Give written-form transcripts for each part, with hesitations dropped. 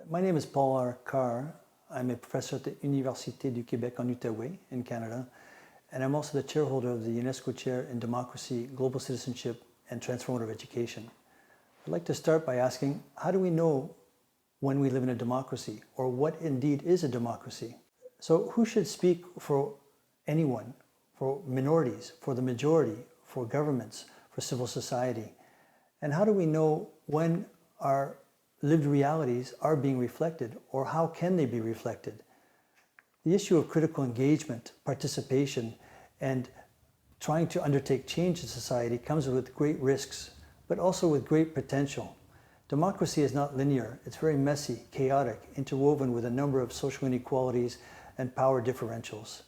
My name is Paul Carr. I'm a professor at the Université du Québec en Outaouais in Canada, and I'm also the chairholder of the UNESCO Chair in Democracy, Global Citizenship, and Transformative Education. I'd like to start by asking, how do we know when we live in a democracy, or what indeed is a democracy? So who should speak for anyone, for minorities, for the majority, for governments, for civil society? And how do we know when our lived realities are being reflected, or how can they be reflected? The issue of critical engagement, participation, and trying to undertake change in society comes with great risks, but also with great potential. Democracy is not linear. It's very messy, chaotic, interwoven with a number of social inequalities and power differentials.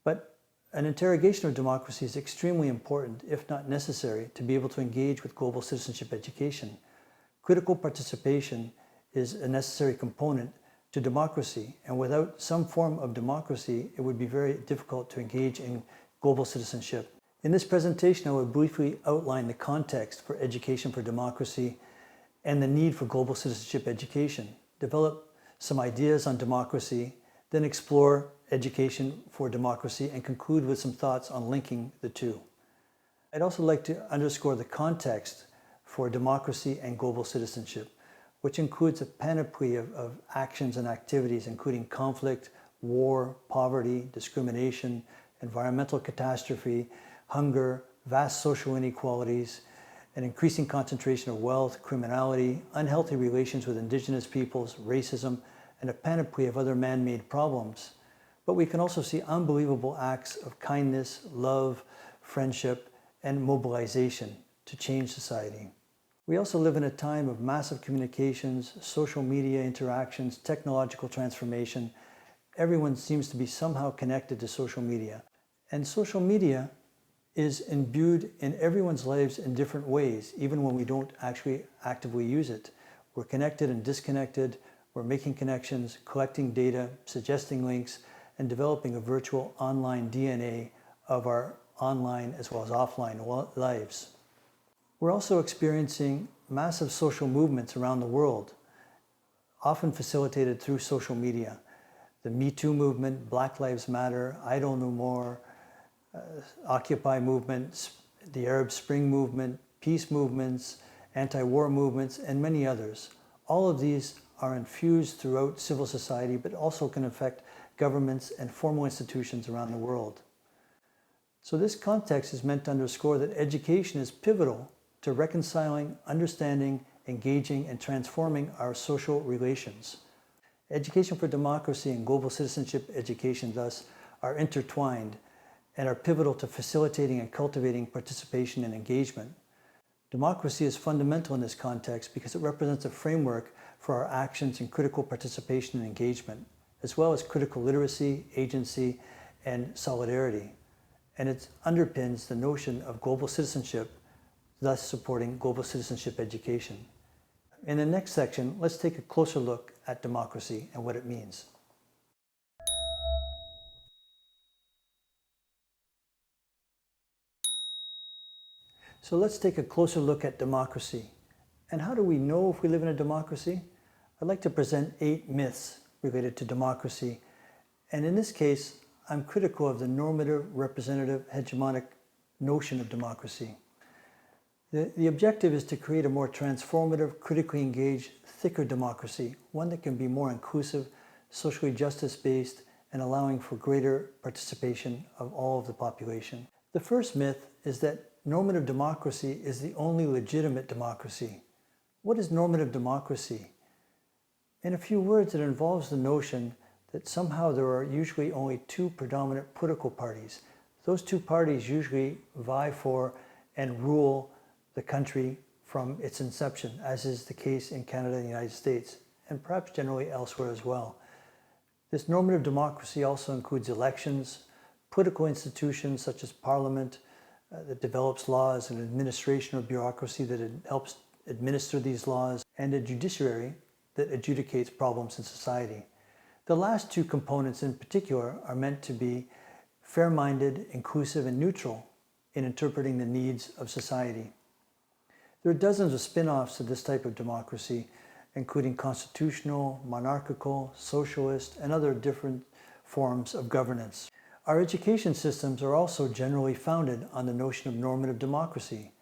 But an interrogation of democracy is extremely important, if not necessary, to be able to engage with global citizenship education. Critical participation is a necessary component to democracy, and without some form of democracy, it would be very difficult to engage in global citizenship. In this presentation, I will briefly outline the context for education for democracy and the need for global citizenship education, develop some ideas on democracy, then explore education for democracy, and conclude with some thoughts on linking the two. I'd also like to underscore the context for democracy and global citizenship, which includes a panoply of actions and activities, including conflict, war, poverty, discrimination, environmental catastrophe, hunger, vast social inequalities, an increasing concentration of wealth, criminality, unhealthy relations with indigenous peoples, racism, and a panoply of other man-made problems. But we can also see unbelievable acts of kindness, love, friendship, and mobilization to change society. We also live in a time of massive communications, social media interactions, technological transformation. Everyone seems to be somehow connected to social media. And social media is imbued in everyone's lives in different ways, even when we don't actually actively use it. We're connected and disconnected. We're making connections, collecting data, suggesting links, and developing a virtual online DNA of our online as well as offline lives. We're also experiencing massive social movements around the world, often facilitated through social media. The Me Too movement, Black Lives Matter, I Don't Know More, Occupy movements, the Arab Spring movement, peace movements, anti-war movements, and many others. All of these are infused throughout civil society, but also can affect governments and formal institutions around the world. So this context is meant to underscore that education is pivotal to reconciling, understanding, engaging, and transforming our social relations. Education for democracy and global citizenship education, thus, are intertwined and are pivotal to facilitating and cultivating participation and engagement. Democracy is fundamental in this context because it represents a framework for our actions in critical participation and engagement, as well as critical literacy, agency, and solidarity. And it underpins the notion of global citizenship, thus supporting global citizenship education. In the next section, let's take a closer look at democracy and what it means. So let's take a closer look at democracy. And how do we know if we live in a democracy? I'd like to present 8 myths related to democracy. And in this case, I'm critical of the normative, representative, hegemonic notion of democracy. The objective is to create a more transformative, critically engaged, thicker democracy, one that can be more inclusive, socially justice-based, and allowing for greater participation of all of the population. The first myth is that normative democracy is the only legitimate democracy. What is normative democracy? In a few words, it involves the notion that somehow there are usually only 2 predominant political parties. Those 2 parties usually vie for and rule the country from its inception, as is the case in Canada and the United States, and perhaps generally elsewhere as well. This normative democracy also includes elections, political institutions such as parliament that develops laws, and administration or bureaucracy that helps administer these laws, and a judiciary that adjudicates problems in society. The last 2 components in particular are meant to be fair-minded, inclusive, and neutral in interpreting the needs of society. There are dozens of spin-offs of this type of democracy, including constitutional, monarchical, socialist, and other different forms of governance. Our education systems are also generally founded on the notion of normative democracy,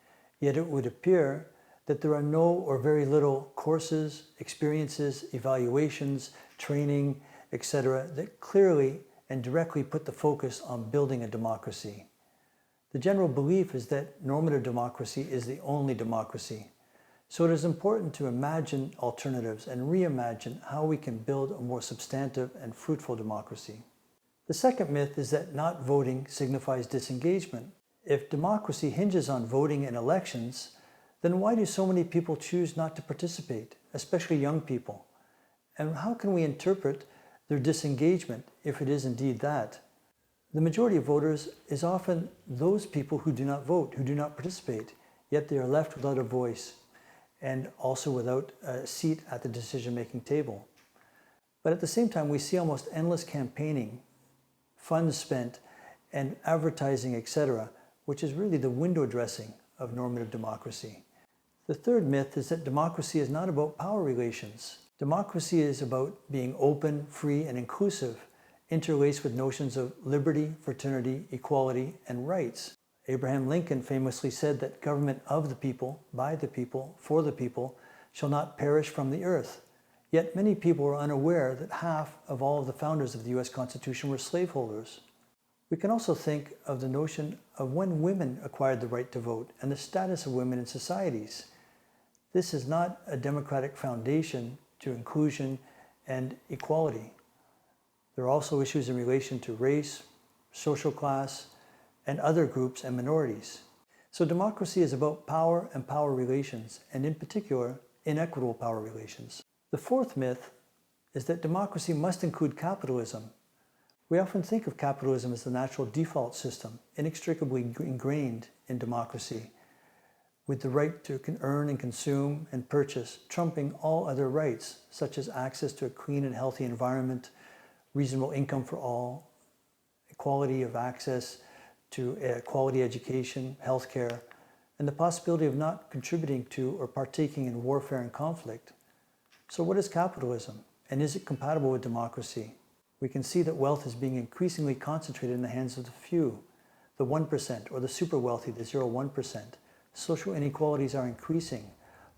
yet it would appear that there are no or very little courses, experiences, evaluations, training, etc., that clearly and directly put the focus on building a democracy. The general belief is that normative democracy is the only democracy. So it is important to imagine alternatives and reimagine how we can build a more substantive and fruitful democracy. The second myth is that not voting signifies disengagement. If democracy hinges on voting in elections, then why do so many people choose not to participate, especially young people? And how can we interpret their disengagement if it is indeed that? The majority of voters is often those people who do not vote, who do not participate, yet they are left without a voice and also without a seat at the decision-making table. But at the same time, we see almost endless campaigning, funds spent, and advertising, etc., which is really the window dressing of normative democracy. The third myth is that democracy is not about power relations. Democracy is about being open, free, and inclusive, interlaced with notions of liberty, fraternity, equality, and rights. Abraham Lincoln famously said that government of the people, by the people, for the people, shall not perish from the earth. Yet many people are unaware that half of all of the founders of the US Constitution were slaveholders. We can also think of the notion of when women acquired the right to vote and the status of women in societies. This is not a democratic foundation to inclusion and equality. There are also issues in relation to race, social class, and other groups and minorities. So democracy is about power and power relations, and in particular, inequitable power relations. The fourth myth is that democracy must include capitalism. We often think of capitalism as the natural default system, inextricably ingrained in democracy, with the right to earn and consume and purchase trumping all other rights, such as access to a clean and healthy environment, reasonable income for all, equality of access to quality education, healthcare, and the possibility of not contributing to or partaking in warfare and conflict. So what is capitalism, and is it compatible with democracy? We can see that wealth is being increasingly concentrated in the hands of the few, the 1%, or the super wealthy, the 0.1%. Social inequalities are increasing.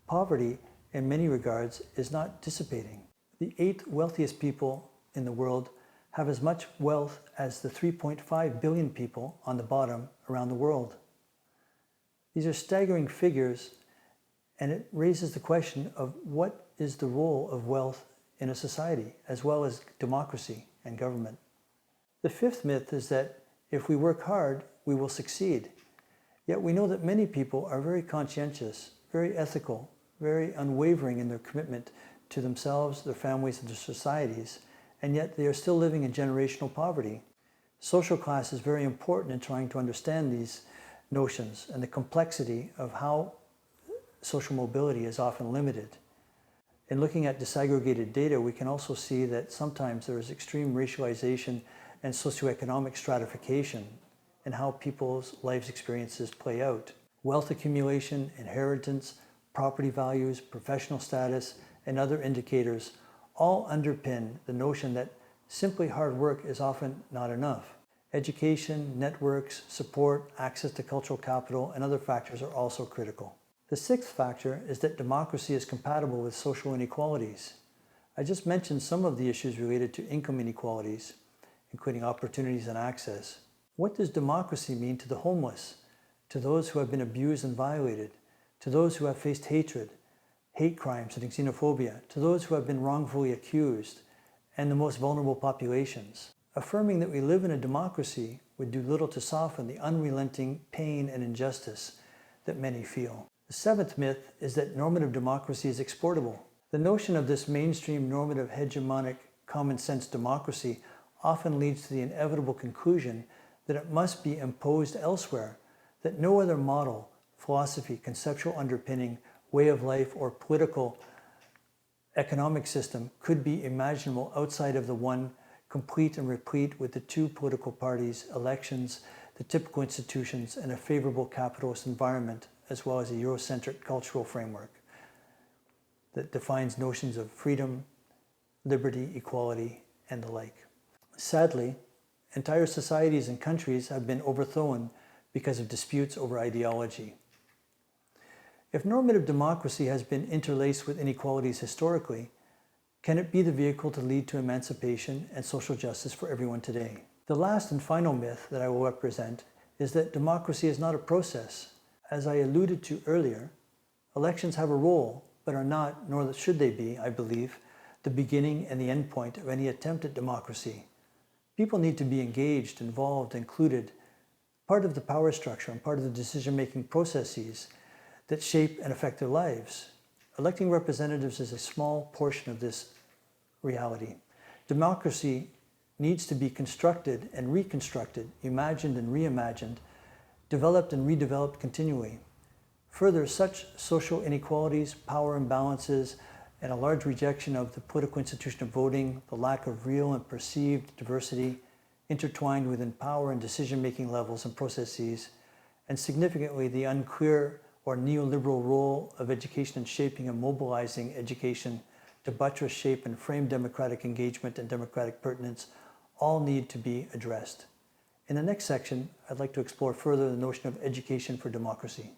Poverty, in many regards, is not dissipating. The 8 wealthiest people in the world have as much wealth as the 3.5 billion people on the bottom around the world. These are staggering figures, and it raises the question of what is the role of wealth in a society, as well as democracy and government. The fifth myth is that if we work hard, we will succeed. Yet we know that many people are very conscientious, very ethical, very unwavering in their commitment to themselves, their families, and their societies, and yet they are still living in generational poverty. Social class is very important in trying to understand these notions and the complexity of how social mobility is often limited. In looking at disaggregated data, we can also see that sometimes there is extreme racialization and socioeconomic stratification in how people's life experiences play out. Wealth accumulation, inheritance, property values, professional status, and other indicators all underpin the notion that simply hard work is often not enough. Education, networks, support, access to cultural capital, and other factors are also critical. The sixth factor is that democracy is compatible with social inequalities. I just mentioned some of the issues related to income inequalities, including opportunities and access. What does democracy mean to the homeless, to those who have been abused and violated, to those who have faced hatred, hate crimes and xenophobia, to those who have been wrongfully accused, and the most vulnerable populations? Affirming that we live in a democracy would do little to soften the unrelenting pain and injustice that many feel. The seventh myth is that normative democracy is exportable. The notion of this mainstream normative hegemonic common sense democracy often leads to the inevitable conclusion that it must be imposed elsewhere, that no other model, philosophy, conceptual underpinning, way of life, or political economic system could be imaginable outside of the one complete and replete with the two political parties, elections, the typical institutions, and a favorable capitalist environment, as well as a Eurocentric cultural framework. that defines notions of freedom, liberty, equality, and the like. Sadly, entire societies and countries have been overthrown because of disputes over ideology. If normative democracy has been interlaced with inequalities historically, can it be the vehicle to lead to emancipation and social justice for everyone today? The last and final myth that I will represent is that democracy is not a process. As I alluded to earlier, elections have a role, but are not, nor should they be, I believe, the beginning and the end point of any attempt at democracy. People need to be engaged, involved, included, part of the power structure and part of the decision-making processes that shape and affect their lives. Electing representatives is a small portion of this reality. Democracy needs to be constructed and reconstructed, imagined and reimagined, developed and redeveloped continually. Further, such social inequalities, power imbalances, and a large rejection of the political institution of voting, the lack of real and perceived diversity, intertwined within power and decision-making levels and processes, and significantly the unclear or neoliberal role of education in shaping and mobilizing education to buttress, shape, and frame democratic engagement and democratic pertinence all need to be addressed. In the next section, I'd like to explore further the notion of education for democracy.